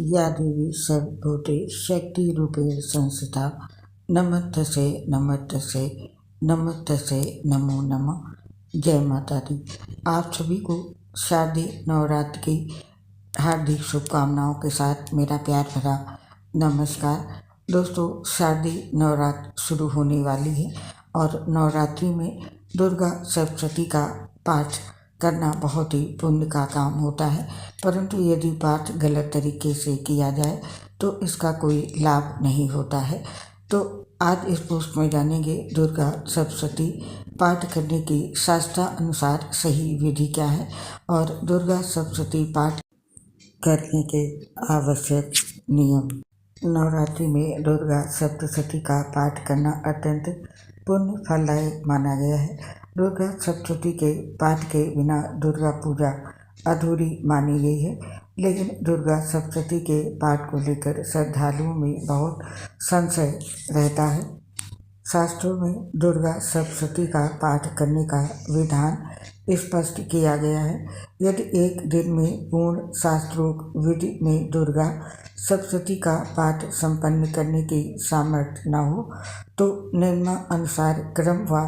या देवी सर्वभूते शक्तिरूपेण संस्थिता नमस्तस्यै नमस्तस्यै नमस्तस्यै नमो नमः। जय माता दी। आप सभी को शारदीय नवरात्र की हार्दिक शुभकामनाओं के साथ मेरा प्यार भरा नमस्कार। दोस्तों, शारदीय नवरात्र शुरू होने वाली है और नवरात्रि में दुर्गा सप्तशती का पाठ करना बहुत ही पुण्य का काम होता है, परंतु यदि पाठ गलत तरीके से किया जाए तो इसका कोई लाभ नहीं होता है। तो आज इस पोस्ट में जानेंगे दुर्गा सप्तशती पाठ करने की शास्त्रानुसार सही विधि क्या है और दुर्गा सप्तशती पाठ करने के आवश्यक नियम। नवरात्रि में दुर्गा सप्तशती का पाठ करना अत्यंत पुण्य फलदायक माना गया है। दुर्गा सप्तशती के पाठ के बिना दुर्गा पूजा अधूरी मानी गई है, लेकिन दुर्गा सप्तशती के पाठ को लेकर श्रद्धालुओं में बहुत संशय रहता है। शास्त्रों में दुर्गा सप्तशती का पाठ करने का विधान स्पष्ट किया गया है। यदि एक दिन में पूर्ण शास्त्रोक्त विधि में दुर्गा सप्तशती का पाठ संपन्न करने की सामर्थ्य न हो तो निम्नानुसार क्रम व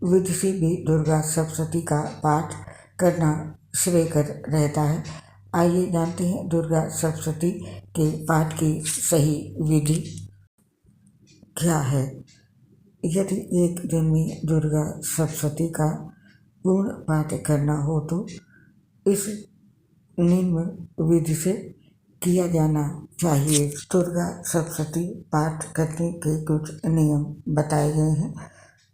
विधि से भी दुर्गा सप्तशती का पाठ करना श्रेयकर रहता है। आइए जानते हैं दुर्गा सप्तशती के पाठ की सही विधि क्या है। यदि एक दिन में दुर्गा सप्तशती का पूर्ण पाठ करना हो तो इस निम्न विधि से किया जाना चाहिए। दुर्गा सप्तशती पाठ करने के कुछ नियम बताए गए हैं।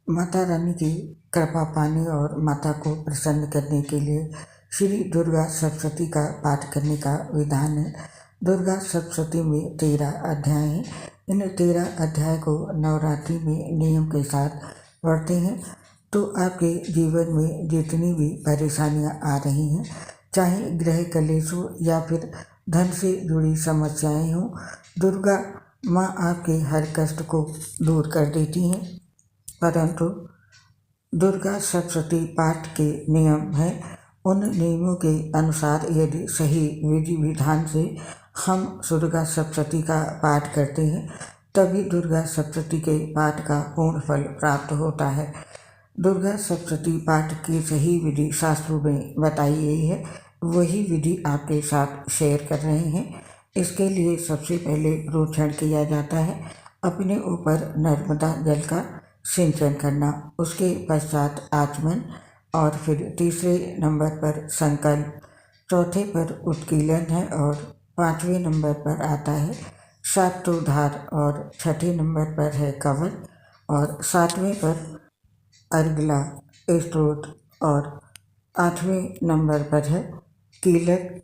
माता रानी की कृपा पाने और माता को प्रसन्न करने के लिए श्री दुर्गा सप्तशती का पाठ करने का विधान है। दुर्गा सप्तशती में 13 अध्याय हैं। इन 13 अध्याय को नवरात्रि में नियम के साथ पढ़ते हैं तो आपके जीवन में जितनी भी परेशानियां आ रही हैं, चाहे गृह कलेश हो या फिर धन से जुड़ी समस्याएं हों, दुर्गा माँ आपके हर कष्ट को दूर कर देती हैं। परंतु दुर्गा सप्तशती पाठ के नियम हैं। उन नियमों के अनुसार यदि सही विधि विधान से हम दुर्गा सप्तशती का पाठ करते हैं तभी दुर्गा सप्तशती के पाठ का पूर्ण फल प्राप्त होता है। दुर्गा सप्तशती पाठ की सही विधि शास्त्रों में बताई गई है, वही विधि आपके साथ शेयर कर रहे हैं। इसके लिए सबसे पहले प्रोक्षण किया जाता है, अपने ऊपर नर्मदा जल का सिंचन करना, उसके पश्चात आचमन और फिर तीसरे नंबर पर संकल्प, चौथे पर उत्कीलन है और 5वें नंबर पर आता है शाक्तोद्धार और 6ठे नंबर पर है कवच और 7वें पर अर्गला स्तोत्र और 8वें नंबर पर है कीलक,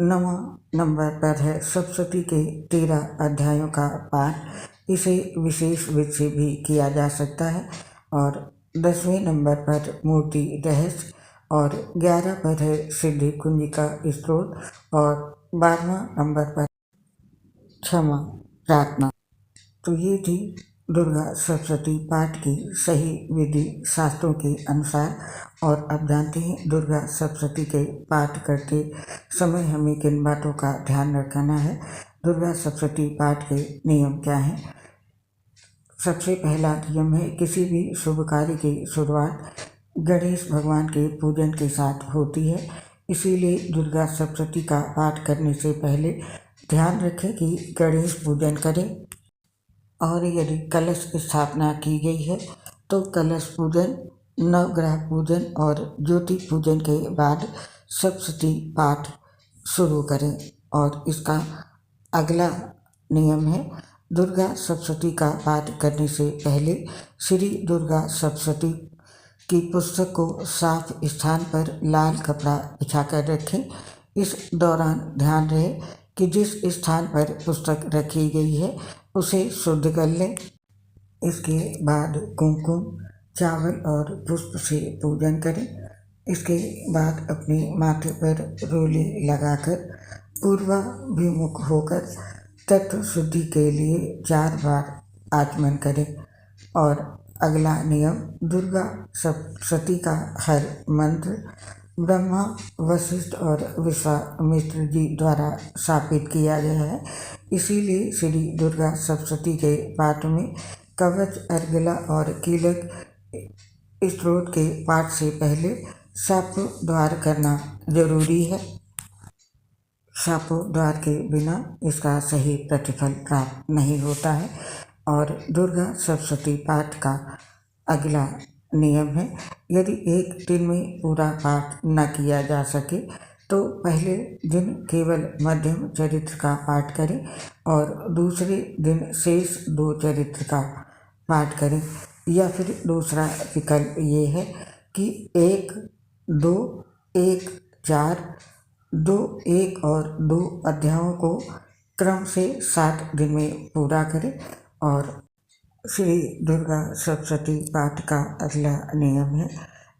9वां नंबर पर है सप्तशती के 13 अध्यायों का पाठ। इसे विशेष विधि से भी किया जा सकता है और 10वें नंबर पर मूर्ति रहस्य और 11 पर है सिद्धि कुंजिका स्तोत्र और 12वां नंबर पर क्षमा प्रार्थना। तो ये थी दुर्गा सप्तशती पाठ की सही विधि शास्त्रों के अनुसार। और अब जानते हैं दुर्गा सप्तशती के पाठ करते समय हमें किन बातों का ध्यान रखना है। दुर्गा सप्तशती पाठ के नियम क्या हैं। सबसे पहला नियम है, किसी भी शुभ कार्य की शुरुआत गणेश भगवान के पूजन के साथ होती है, इसीलिए दुर्गा सप्तशती का पाठ करने से पहले ध्यान रखें कि गणेश पूजन करें। और यदि कलश स्थापना की गई है तो कलश पूजन, नवग्रह पूजन और ज्योति पूजन के बाद सप्तशती पाठ शुरू करें। और इसका अगला नियम है, दुर्गा सप्तशती का पाठ करने से पहले श्री दुर्गा सप्तशती की पुस्तक को साफ स्थान पर लाल कपड़ा बिछाकर रखें। इस दौरान ध्यान रहे कि जिस स्थान पर पुस्तक रखी गई है उसे शुद्ध कर लें। इसके बाद कुमकुम, चावल और पुष्प से पूजन करें। इसके बाद अपने माथे पर रोली लगाकर पूर्वाभिमुख होकर तत्व शुद्धि के लिए 4 बार आचमन करें। और अगला नियम, दुर्गा सप्तशती का हर मंत्र ब्रह्मा, वशिष्ठ और विश्वामित्र जी द्वारा स्थापित किया गया है। इसीलिए श्री दुर्गा सप्तशती के पाठ में कवच, अर्गला और कीलक स्त्रोत के पाठ से पहले शापोद्धार करना जरूरी है। शापोद्धार के बिना इसका सही प्रतिफल प्राप्त नहीं होता है। और दुर्गा सप्तशती पाठ का अगला नियम है, यदि एक दिन में पूरा पाठ न किया जा सके तो पहले दिन केवल मध्यम चरित्र का पाठ करें और दूसरे दिन शेष 2 चरित्र का पाठ करें। या फिर दूसरा विकल्प ये है कि 1, 2, 1, 4, 2, 1 और 2 अध्यायों को क्रम से 7 दिन में पूरा करें। और श्री दुर्गा सप्तशती पाठ का अगला नियम है,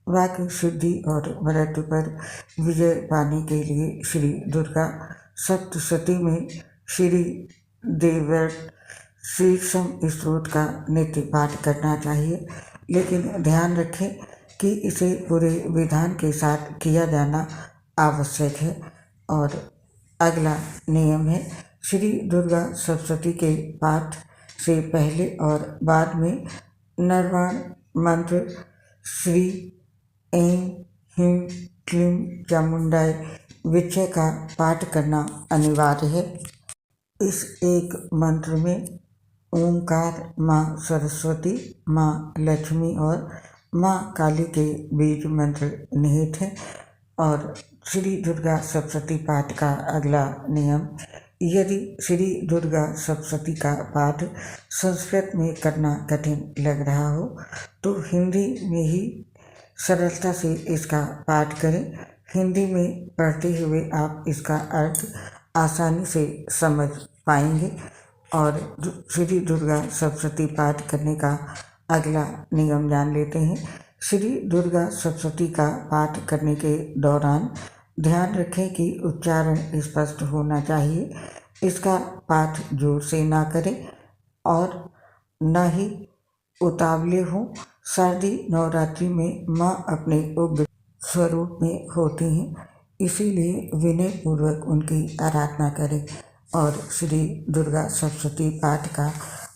वाक्य शुद्धि और व्रत पर विजय पाने के लिए श्री दुर्गा सप्तशती में श्री देवव्रत शीर्षम स्त्रोत का नित्य पाठ करना चाहिए। लेकिन ध्यान रखें कि इसे पूरे विधान के साथ किया जाना आवश्यक है। और अगला नियम है, श्री दुर्गा सप्तशती के पाठ से पहले और बाद में नर्वाण मंत्र श्री ऐं ह्रीं क्लीं चामुंडाय विजय का पाठ करना अनिवार्य है। इस एक मंत्र में ओंकार, माँ सरस्वती, माँ लक्ष्मी और माँ काली के बीज मंत्र निहित हैं। और श्री दुर्गा सप्तशती पाठ का अगला नियम, यदि श्री दुर्गा सप्तशती का पाठ संस्कृत में करना कठिन लग रहा हो तो हिंदी में ही सरलता से इसका पाठ करें। हिंदी में पढ़ते हुए आप इसका अर्थ आसानी से समझ पाएंगे। और श्री दुर्गा सप्तशती पाठ करने का अगला नियम जान लेते हैं। श्री दुर्गा सप्तशती का पाठ करने के दौरान ध्यान रखें कि उच्चारण स्पष्ट होना चाहिए। इसका पाठ जोर से ना करें और न ही उतावले हों। शारदीय नवरात्रि में माँ अपने उग्र स्वरूप में होती हैं, इसीलिए विनय पूर्वक उनकी आराधना करें। और श्री दुर्गा सप्तशती पाठ का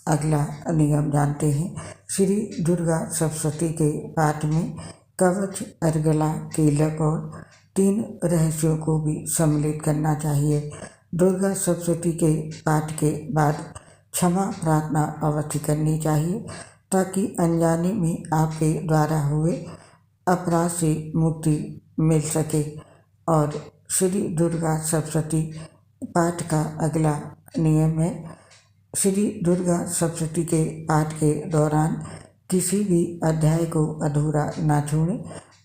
अगला नियम जानते हैं। श्री दुर्गा सप्तशती के पाठ में कवच, अर्गला, कीलक और 3 रहस्यों को भी सम्मिलित करना चाहिए। दुर्गा सप्तशती के पाठ के बाद क्षमा प्रार्थना अवश्य करनी चाहिए ताकि अनजाने में आपके द्वारा हुए अपराध से मुक्ति मिल सके। और श्री दुर्गा सप्तशती पाठ का अगला नियम है, श्री दुर्गा सप्तशती के पाठ के दौरान किसी भी अध्याय को अधूरा ना छोड़ें।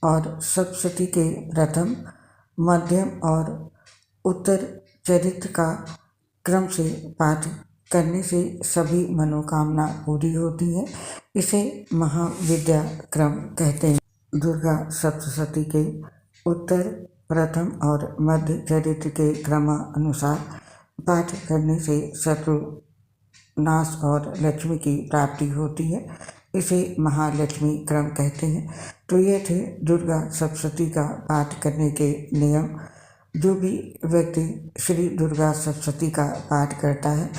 और सप्तशती के प्रथम, मध्यम और उत्तर चरित्र का क्रम से पाठ करने से सभी मनोकामना पूरी होती है। इसे महाविद्या क्रम कहते हैं। दुर्गा सप्तशती के उत्तर, प्रथम और मध्य चरित्र के क्रमानुसार पाठ करने से शत्रु नाश और लक्ष्मी की प्राप्ति होती है। इसे महालक्ष्मी क्रम कहते हैं। तो ये थे दुर्गा सप्तशती का पाठ करने के नियम। जो भी व्यक्ति श्री दुर्गा सप्तशती का पाठ करता है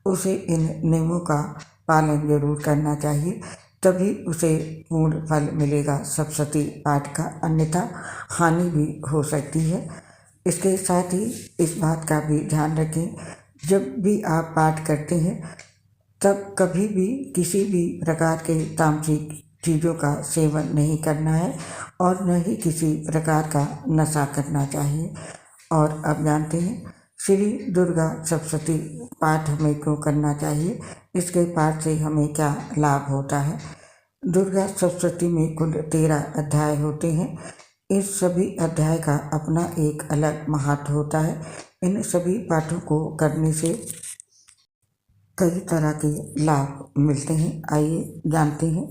उसे इन नियमों का पालन जरूर करना चाहिए, तभी उसे पूर्ण फल मिलेगा सप्तशती पाठ का, अन्यथा हानि भी हो सकती है। इसके साथ ही इस बात का भी ध्यान रखें, जब भी आप पाठ करते हैं तब कभी भी किसी भी प्रकार के तामसिक चीज़ों का सेवन नहीं करना है और न ही किसी प्रकार का नशा करना चाहिए। और अब जानते हैं श्री दुर्गा सप्तशती पाठ हमें क्यों करना चाहिए, इसके पाठ से हमें क्या लाभ होता है। दुर्गा सप्तशती में कुल 13 अध्याय होते हैं। इस सभी अध्याय का अपना एक अलग महत्व होता है। इन सभी पाठों को करने से कई तरह के लाभ मिलते हैं। आइए जानते हैं,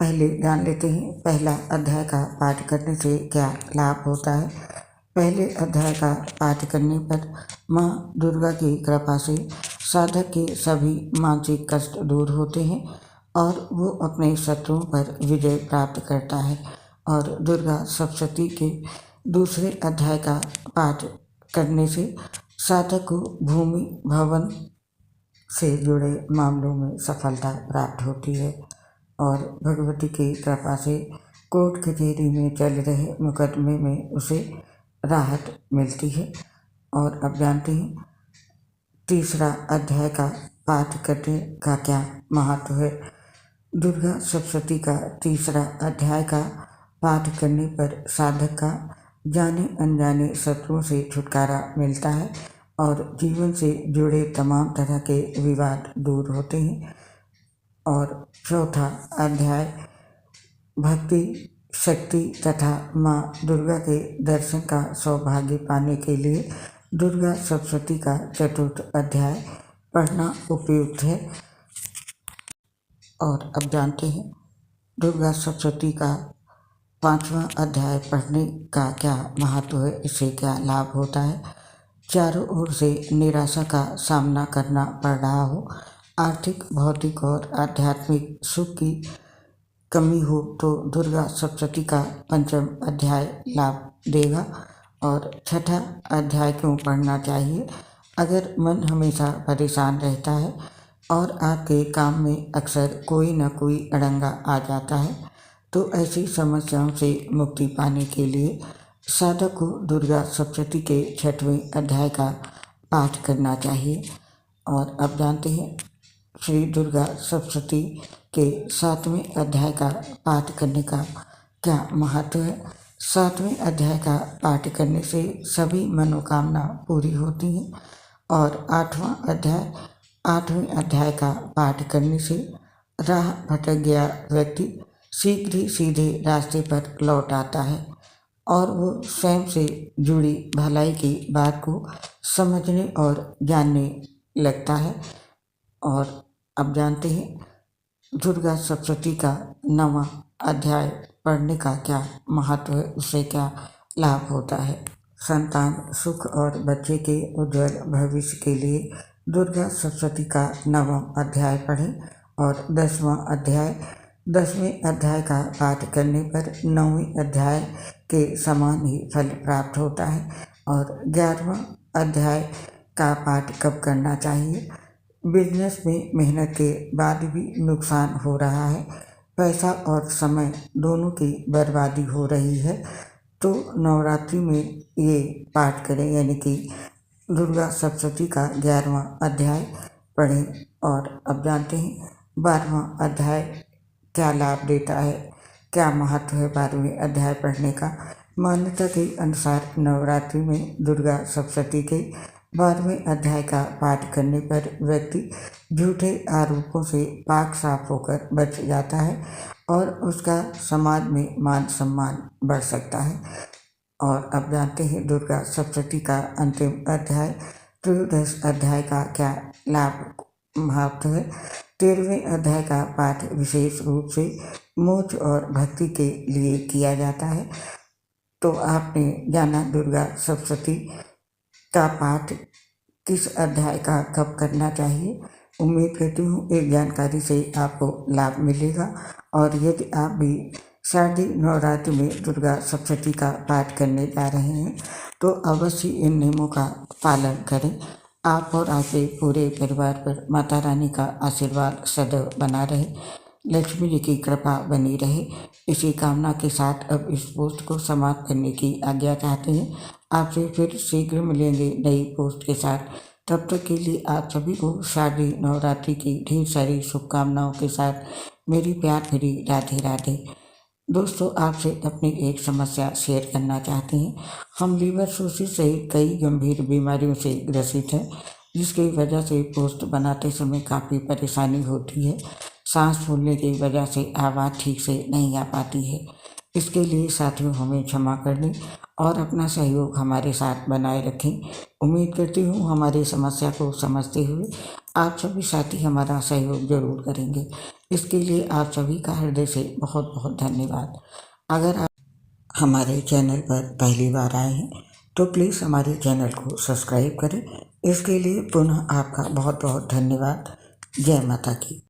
पहले जान लेते हैं पहला अध्याय का पाठ करने से क्या लाभ होता है। पहले अध्याय का पाठ करने पर माँ दुर्गा की कृपा से साधक के सभी मानसिक कष्ट दूर होते हैं और वो अपने शत्रुओं पर विजय प्राप्त करता है। और दुर्गा सप्तशती के दूसरे अध्याय का पाठ करने से साधक को भूमि भवन से जुड़े मामलों में सफलता प्राप्त होती है और भगवती की कृपा से कोर्ट कचहरी में चल रहे मुकदमे में उसे राहत मिलती है। और अब जानते हैं तीसरा अध्याय का पाठ करने का क्या महत्व है। दुर्गा सप्तशती का तीसरा अध्याय का पाठ करने पर साधक का जाने अनजाने शत्रुओं से छुटकारा मिलता है और जीवन से जुड़े तमाम तरह के विवाद दूर होते हैं। और चौथा अध्याय भक्ति शक्ति तथा माँ दुर्गा के दर्शन का सौभाग्य पाने के लिए दुर्गा सप्तशती का चतुर्थ अध्याय पढ़ना उपयुक्त है। और अब जानते हैं दुर्गा सप्तशती का 5वां अध्याय पढ़ने का क्या महत्व है, इससे क्या लाभ होता है। चारों ओर से निराशा का सामना करना पड़ रहा हो, आर्थिक भौतिक और आध्यात्मिक सुख की कमी हो तो दुर्गा सप्तशती का 5वां अध्याय लाभ देगा। और छठा अध्याय क्यों पढ़ना चाहिए। अगर मन हमेशा परेशान रहता है और आपके काम में अक्सर कोई न कोई अड़ंगा आ जाता है तो ऐसी समस्याओं से मुक्ति पाने के लिए साधक को दुर्गा सप्तशती के 6वें अध्याय का पाठ करना चाहिए। और अब जानते हैं श्री दुर्गा सप्तशती के 7वें अध्याय का पाठ करने का क्या महत्व है। 7वें अध्याय का पाठ करने से सभी मनोकामना पूरी होती हैं। और 8वें अध्याय का पाठ करने से राह भटक गया व्यक्ति शीघ्र ही सीधे रास्ते पर लौट आता है और वो स्वयं से जुड़ी भलाई की बात को समझने और जानने लगता है। और अब जानते हैं दुर्गा सप्तशती का 9वां अध्याय पढ़ने का क्या महत्व है, उससे क्या लाभ होता है। संतान सुख और बच्चे के उज्जवल भविष्य के लिए दुर्गा सप्तशती का 9वां अध्याय पढ़ें। और 10वें अध्याय का पाठ करने पर 9वें अध्याय के समान ही फल प्राप्त होता है। और 11वां अध्याय का पाठ कब करना चाहिए। बिजनेस में मेहनत के बाद भी नुकसान हो रहा है, पैसा और समय दोनों की बर्बादी हो रही है तो नवरात्रि में ये पाठ करें, यानी कि दुर्गा सप्तशती का 11वां अध्याय पढ़ें। और अब जानते हैं 12वां अध्याय क्या लाभ देता है, क्या महत्व है 12वें अध्याय पढ़ने का। मान्यता के अनुसार नवरात्रि में दुर्गा सप्तशती के 12वें अध्याय का पाठ करने पर व्यक्ति झूठे आरोपों से पाक साफ होकर बच जाता है और उसका समाज में मान सम्मान बढ़ सकता है। और अब जानते हैं दुर्गा सप्तशती का अंतिम अध्याय त्रयोदश अध्याय का क्या लाभ महत्व है। 13वें अध्याय का पाठ विशेष रूप से मोक्ष और भक्ति के लिए किया जाता है। तो आपने जाना दुर्गा सप्तशती का पाठ किस अध्याय का कब करना चाहिए। उम्मीद करती हूँ एक जानकारी से आपको लाभ मिलेगा। और यदि आप भी शारदीय नवरात्रि में दुर्गा सप्तशती का पाठ करने जा रहे हैं तो अवश्य इन नियमों का पालन करें। आप और आपके पूरे परिवार पर माता रानी का आशीर्वाद सदैव बना रहे, लक्ष्मी जी की कृपा बनी रहे। इसी कामना के साथ अब इस पोस्ट को समाप्त करने की आज्ञा चाहते हैं। आपसे फिर शीघ्र मिलेंगे नई पोस्ट के साथ। तब तक के लिए आप सभी को शारदीय नवरात्रि की ढेर सारी शुभकामनाओं के साथ मेरी प्यार भरी राधे राधे। दोस्तों, आपसे अपनी एक समस्या शेयर करना चाहते हैं। हम लीवर सोसिस सहित कई गंभीर बीमारियों से ग्रसित हैं, जिसकी वजह से पोस्ट बनाते समय काफ़ी परेशानी होती है। सांस फूलने की वजह से आवाज़ ठीक से नहीं आ पाती है। इसके लिए साथियों हमें क्षमा कर दें और अपना सहयोग हमारे साथ बनाए रखें। उम्मीद करती हूँ हमारी समस्या को समझते हुए आप सभी साथी हमारा सहयोग जरूर करेंगे। इसके लिए आप सभी का हृदय से बहुत बहुत धन्यवाद। अगर आप हमारे चैनल पर पहली बार आए हैं तो प्लीज़ हमारे चैनल को सब्सक्राइब करें। इसके लिए पुनः आपका बहुत बहुत धन्यवाद। जय माता की।